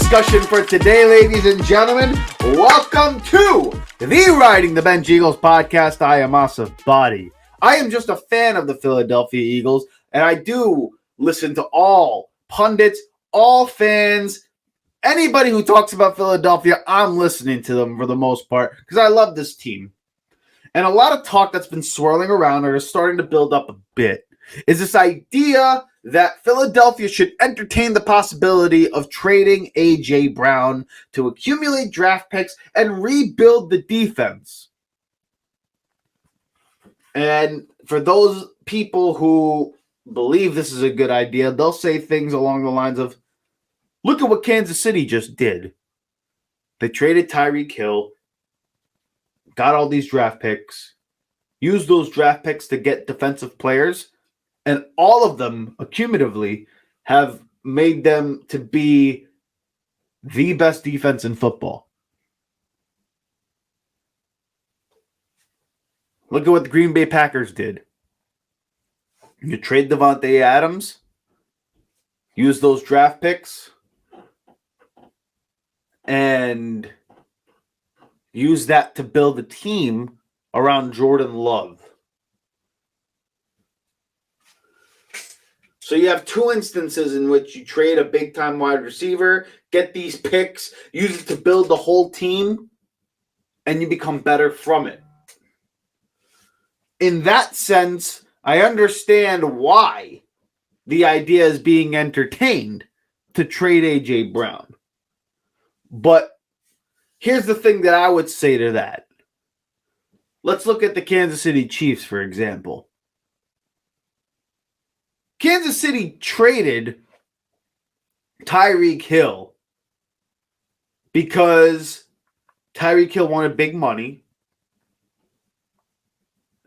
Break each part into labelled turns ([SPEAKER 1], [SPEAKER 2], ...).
[SPEAKER 1] discussion for today, ladies and gentlemen. Welcome to the Riding the Bench Eagles podcast. I am Asif Body. I am just a fan of the Philadelphia Eagles, and I do listen to all pundits, all fans, anybody who talks about Philadelphia. I'm listening to them for the most part because I love this team. And a lot of talk that's been swirling around or is starting to build up a bit is this idea that Philadelphia should entertain the possibility of trading A.J. Brown to accumulate draft picks and rebuild the defense. And for those people who believe this is a good idea, they'll say things along the lines of, look at what Kansas City just did. They traded Tyreek Hill, got all these draft picks, used those draft picks to get defensive players, and all of them, accumulatively, have made them to be the best defense in football. Look at what the Green Bay Packers did. You trade Devontae Adams, use those draft picks, and use that to build a team around Jordan Love. So you have two instances in which you trade a big-time wide receiver, get these picks, use it to build the whole team, and you become better from it. In that sense, I understand why the idea is being entertained to trade A.J. Brown. But here's the thing that I would say to that. Let's look at the Kansas City Chiefs, for example. Kansas City traded Tyreek Hill because Tyreek Hill wanted big money.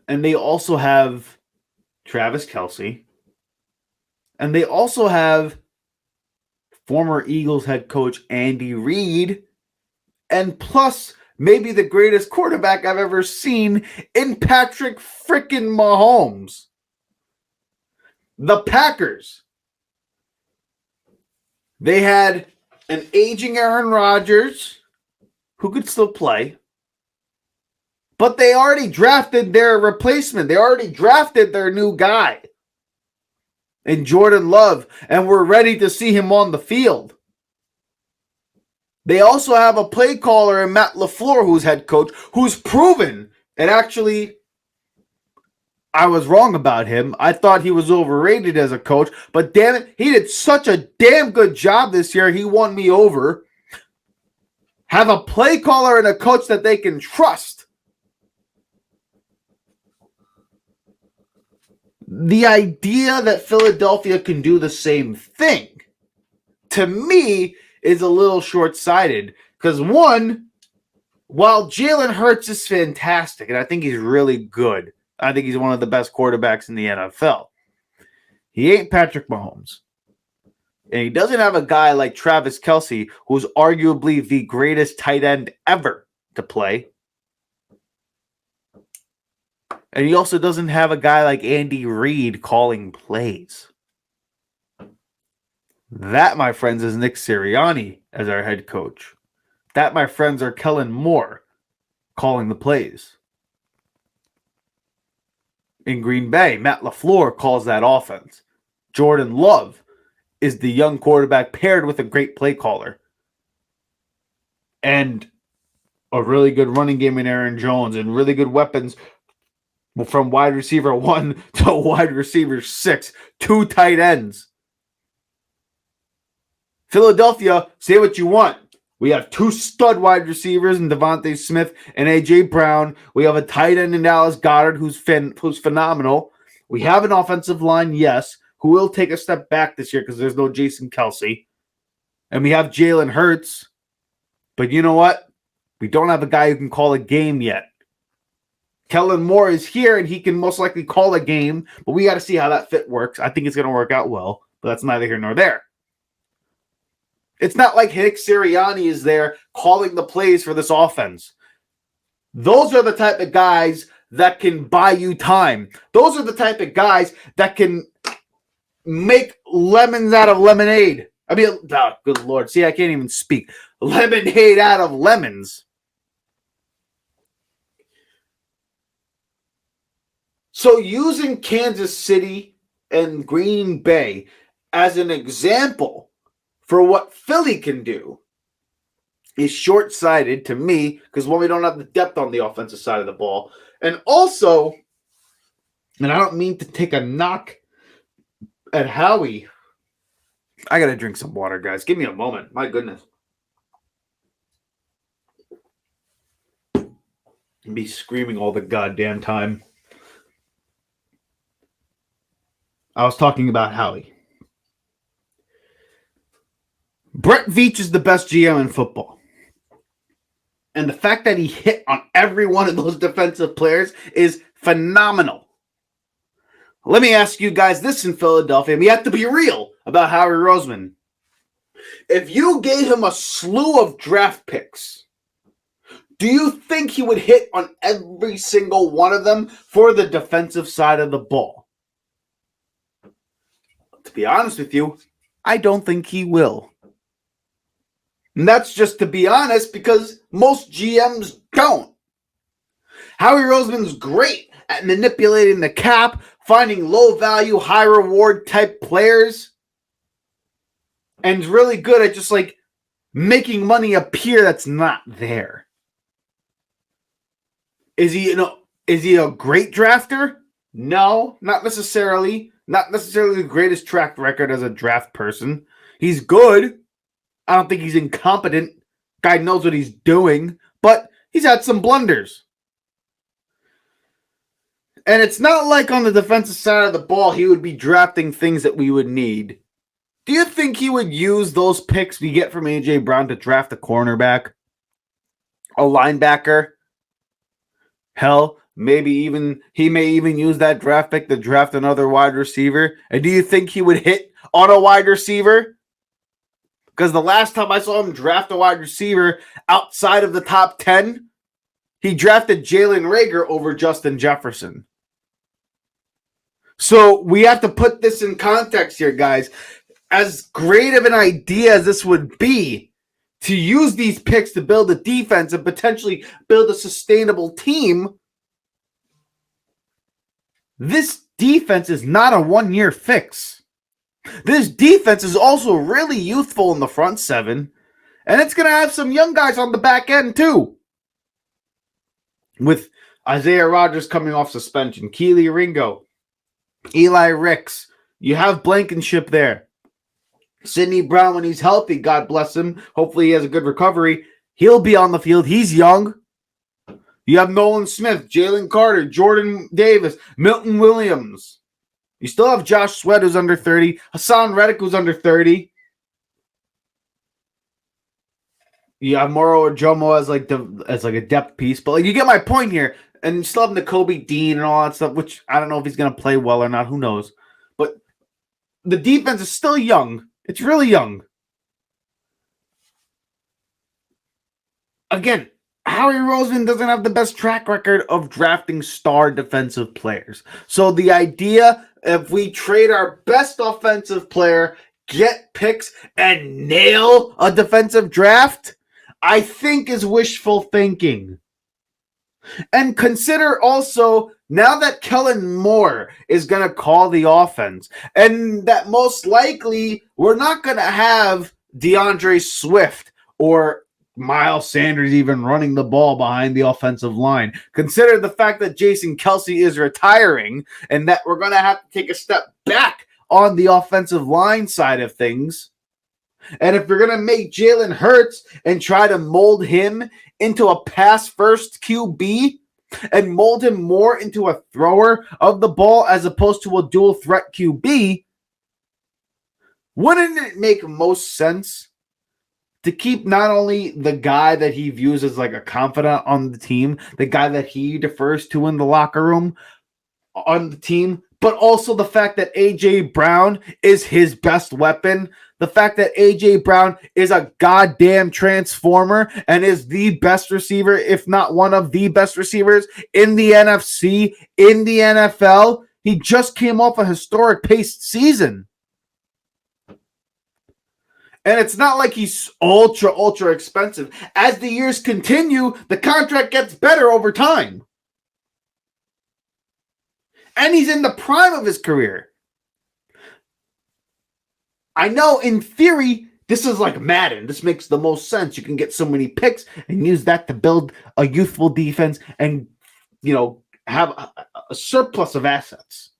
[SPEAKER 1] And they also have Travis Kelce. And they also have former Eagles head coach Andy Reid. And plus, maybe the greatest quarterback I've ever seen in Patrick frickin' Mahomes. The Packers. They had an aging Aaron Rodgers who could still play. But they already drafted their replacement. They already drafted their new guy in Jordan Love. And we're ready to see him on the field. They also have a play caller in Matt LaFleur, who's head coach, who's proven, and actually, I was wrong about him. I thought he was overrated as a coach, but damn it, he did such a damn good job this year. He won me over. Have a play caller and a coach that they can trust. The idea that Philadelphia can do the same thing, to me, is a little short-sighted. Because one, while Jalen Hurts is fantastic, and I think he's really good, I think he's one of the best quarterbacks in the NFL. He ain't Patrick Mahomes. And he doesn't have a guy like Travis Kelce, who's arguably the greatest tight end ever to play. And he also doesn't have a guy like Andy Reid calling plays. That, my friends, is Nick Sirianni as our head coach. That, my friends, are Kellen Moore calling the plays. In Green Bay, Matt LaFleur calls that offense. Jordan Love is the young quarterback paired with a great play caller. And a really good running game in Aaron Jones and really good weapons from wide receiver 1 to wide receiver 6. 2 tight ends. Philadelphia, say what you want. We have 2 stud wide receivers in Devontae Smith and A.J. Brown. We have a tight end in Dallas Goedert who's phenomenal. We have an offensive line, yes, who will take a step back this year because there's no Jason Kelce. And we have Jalen Hurts. But you know what? We don't have a guy who can call a game yet. Kellen Moore is here and he can most likely call a game, but we got to see how that fit works. I think it's going to work out well, but that's neither here nor there. It's not like Nick Sirianni is there calling the plays for this offense. Those are the type of guys that can buy you time. Those are the type of guys that can make lemons out of lemonade. I mean, oh, good Lord. See, I can't even speak. Lemonade out of lemons. So using Kansas City and Green Bay as an example for what Philly can do is short-sighted to me because, one, we don't have the depth on the offensive side of the ball. And also, and I don't mean to take a knock at Howie. I got to drink some water, guys. Give me a moment. My goodness. I'd be screaming all the goddamn time. I was talking about Howie. Brett Veach is the best GM in football. And the fact that he hit on every one of those defensive players is phenomenal. Let me ask you guys this in Philadelphia. We have to be real about Howie Roseman. If you gave him a slew of draft picks, do you think he would hit on every single one of them for the defensive side of the ball? To be honest with you, I don't think he will. And that's just to be honest, because most GMs don't. Howie Roseman's great at manipulating the cap, finding low value, high reward type players, and is really good at just like making money appear that's not there. Is he a great drafter? No, not necessarily. Not necessarily the greatest track record as a draft person. He's good. I don't think he's incompetent. Guy knows what he's doing, but he's had some blunders. And it's not like on the defensive side of the ball he would be drafting things that we would need. Do you think he would use those picks we get from A.J. Brown to draft a cornerback? A linebacker? Hell, he may even use that draft pick to draft another wide receiver. And do you think he would hit on a wide receiver? Because the last time I saw him draft a wide receiver outside of the top 10, he drafted Jalen Reagor over Justin Jefferson. So we have to put this in context here, guys. As great of an idea as this would be to use these picks to build a defense and potentially build a sustainable team, this defense is not a one-year fix. This defense is also really youthful in the front seven, and it's going to have some young guys on the back end too. With Isaiah Rodgers coming off suspension, Keely Ringo, Eli Ricks, you have Blankenship there. Sidney Brown, when he's healthy, God bless him. Hopefully he has a good recovery. He'll be on the field. He's young. You have Nolan Smith, Jalen Carter, Jordan Davis, Milton Williams. You still have Josh Sweat, who's under 30. Hassan Reddick, who's under 30. You have Moro Ojomo as a depth piece. But like, you get my point here. And you still have Nakobe Dean and all that stuff, which I don't know if he's going to play well or not. Who knows? But the defense is still young. It's really young. Again, Howie Roseman doesn't have the best track record of drafting star defensive players. So the idea, if we trade our best offensive player, get picks, and nail a defensive draft, I think is wishful thinking. And consider also, now that Kellen Moore is going to call the offense, and that most likely we're not going to have DeAndre Swift or Miles Sanders even running the ball behind the offensive line. Consider the fact that Jason Kelce is retiring and that we're going to have to take a step back on the offensive line side of things. And if you're going to make Jalen Hurts and try to mold him into a pass-first QB and mold him more into a thrower of the ball as opposed to a dual-threat QB, wouldn't it make most sense to keep not only the guy that he views as like a confidant on the team, the guy that he defers to in the locker room on the team, but also the fact that A.J. Brown is his best weapon, the fact that A.J. Brown is a goddamn transformer and is the best receiver, if not one of the best receivers in the NFC, in the NFL. He just came off a historic paced season. And it's not like he's ultra expensive. As the years continue, the contract gets better over time. And he's in the prime of his career. I know in theory, this is like Madden. This makes the most sense. You can get so many picks and use that to build a youthful defense and, have a surplus of assets.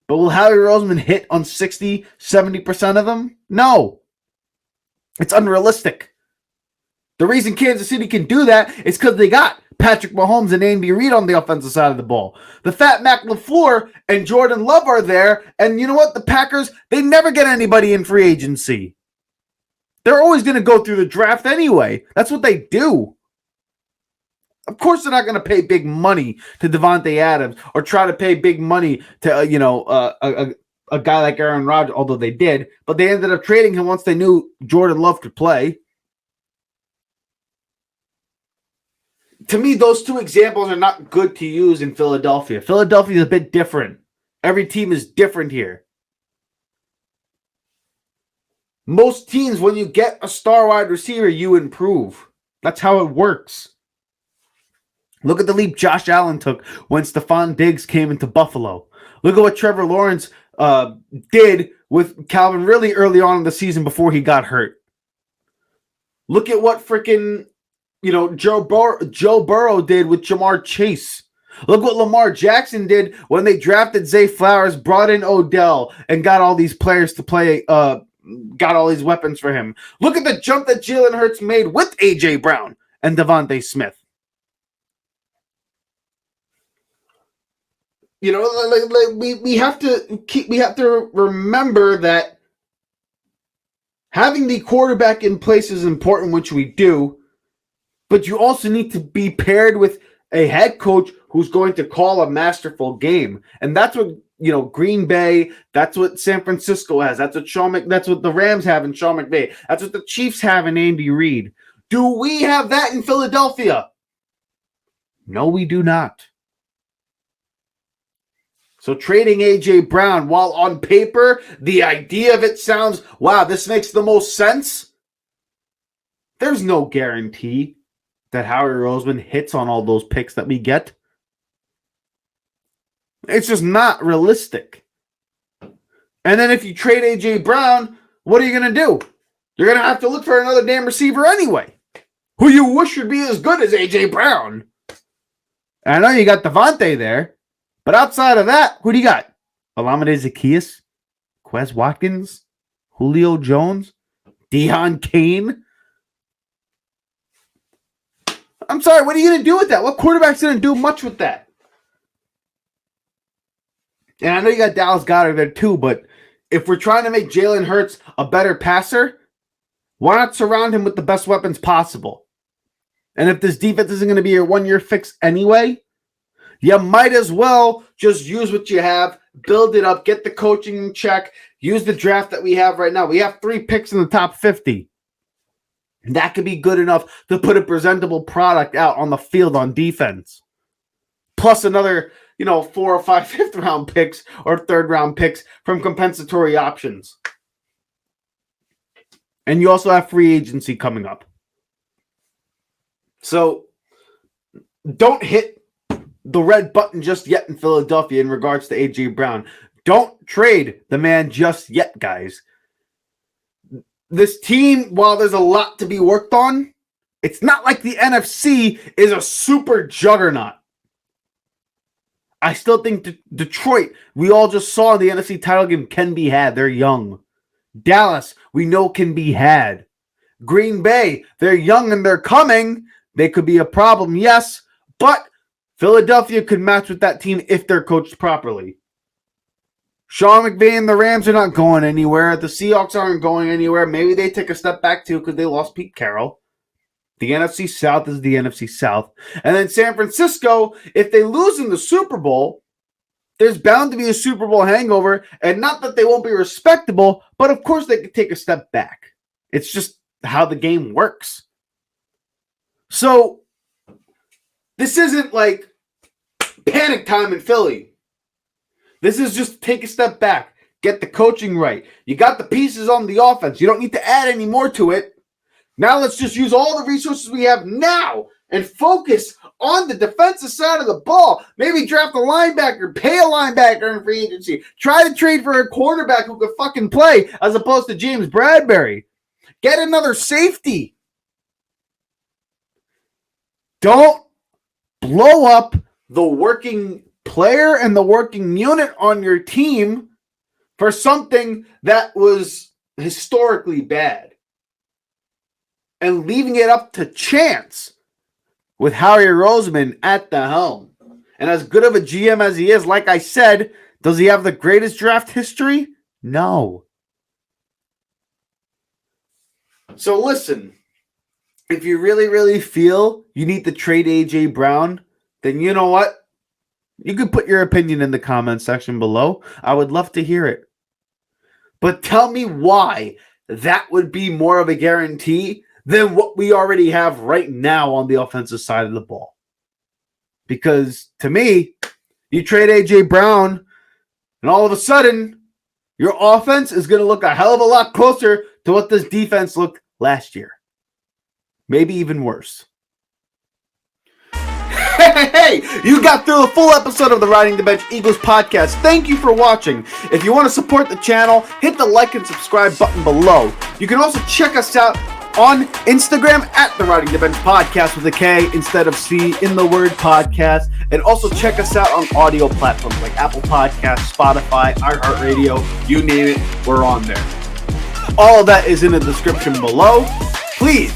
[SPEAKER 1] But will Howie Roseman hit on 60, 70% of them? No. It's unrealistic. The reason Kansas City can do that is because they got Patrick Mahomes and Andy Reid on the offensive side of the ball. The Fat Mac LaFleur and Jordan Love are there. And you know what? The Packers, they never get anybody in free agency. They're always going to go through the draft anyway. That's what they do. Of course, they're not going to pay big money to Devontae Adams or try to pay big money to, a guy like Aaron Rodgers, although they did. But they ended up trading him once they knew Jordan Love could play. To me, those two examples are not good to use in Philadelphia. Philadelphia is a bit different. Every team is different here. Most teams, when you get a star wide receiver, you improve. That's how it works. Look at the leap Josh Allen took when Stephon Diggs came into Buffalo. Look at what Trevor Lawrence did with Calvin really early on in the season before he got hurt. Look at what freaking Joe Burrow did with Jamar Chase. Look what Lamar Jackson did when they drafted Zay Flowers, brought in Odell, and got all these players to play, got all these weapons for him. Look at the jump that Jalen Hurts made with A.J. Brown and Devontae Smith. We have to remember that having the quarterback in place is important, which we do, but you also need to be paired with a head coach who's going to call a masterful game. And that's what, Green Bay, that's what San Francisco has. That's what the Rams have in Sean McVay. That's what the Chiefs have in Andy Reid. Do we have that in Philadelphia? No, we do not. So trading A.J. Brown, while on paper, the idea of it sounds, wow, this makes the most sense. There's no guarantee that Howie Roseman hits on all those picks that we get. It's just not realistic. And then if you trade A.J. Brown, what are you going to do? You're going to have to look for another damn receiver anyway, who you wish would be as good as A.J. Brown. And I know you got Devontae there. But outside of that, who do you got? Olamide Zaccheaus, Quez Watkins, Julio Jones, Deion Kane. I'm sorry, what are you going to do with that? What quarterback's going to do much with that? And I know you got Dallas Goedert there too, but if we're trying to make Jalen Hurts a better passer, why not surround him with the best weapons possible? And if this defense isn't going to be a one-year fix anyway, you might as well just use what you have, build it up, get the coaching in check, use the draft that we have right now. We have 3 picks in the top 50. That could be good enough to put a presentable product out on the field on defense. Plus another, 4 or 5 fifth-round picks or third-round picks from compensatory options. And you also have free agency coming up. So don't hit the red button just yet in Philadelphia in regards to A.J. Brown. Don't trade the man just yet, guys. This team, while there's a lot to be worked on, it's not like the NFC is a super juggernaut. I still think Detroit, we all just saw the NFC title game, can be had. They're young. Dallas, we know can be had. Green Bay, they're young and they're coming. They could be a problem, yes, but Philadelphia could match with that team if they're coached properly. Sean McVay and the Rams are not going anywhere. The Seahawks aren't going anywhere. Maybe they take a step back too because they lost Pete Carroll. The NFC South is the NFC South. And then San Francisco, if they lose in the Super Bowl, there's bound to be a Super Bowl hangover. And not that they won't be respectable, but of course they could take a step back. It's just how the game works. So this isn't like panic time in Philly. This is just take a step back. Get the coaching right. You got the pieces on the offense. You don't need to add any more to it. Now let's just use all the resources we have now and focus on the defensive side of the ball. Maybe draft a linebacker, pay a linebacker in free agency. Try to trade for a quarterback who could fucking play as opposed to James Bradbury. Get another safety. Don't blow up the working player and the working unit on your team for something that was historically bad. And leaving it up to chance with Howie Roseman at the helm. And as good of a GM as he is, like I said, does he have the greatest draft history? No. So listen, if you really, really feel you need to trade A.J. Brown, then you know what? You can put your opinion in the comment section below. I would love to hear it. But tell me why that would be more of a guarantee than what we already have right now on the offensive side of the ball. Because to me, you trade A.J. Brown, and all of a sudden, your offense is going to look a hell of a lot closer to what this defense looked last year. Maybe even worse. Hey, you got through a full episode of the Riding the Bench Eagles podcast. Thank you for watching. If you want to support the channel, hit the like and subscribe button below. You can also check us out on Instagram at the Riding the Bench podcast with a K instead of C in the word podcast. And also check us out on audio platforms like Apple Podcasts, Spotify, iHeartRadio, you name it, we're on there. All of that is in the description below. Please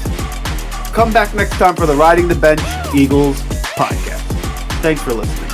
[SPEAKER 1] come back next time for the Riding the Bench Eagles podcast. Thanks for listening.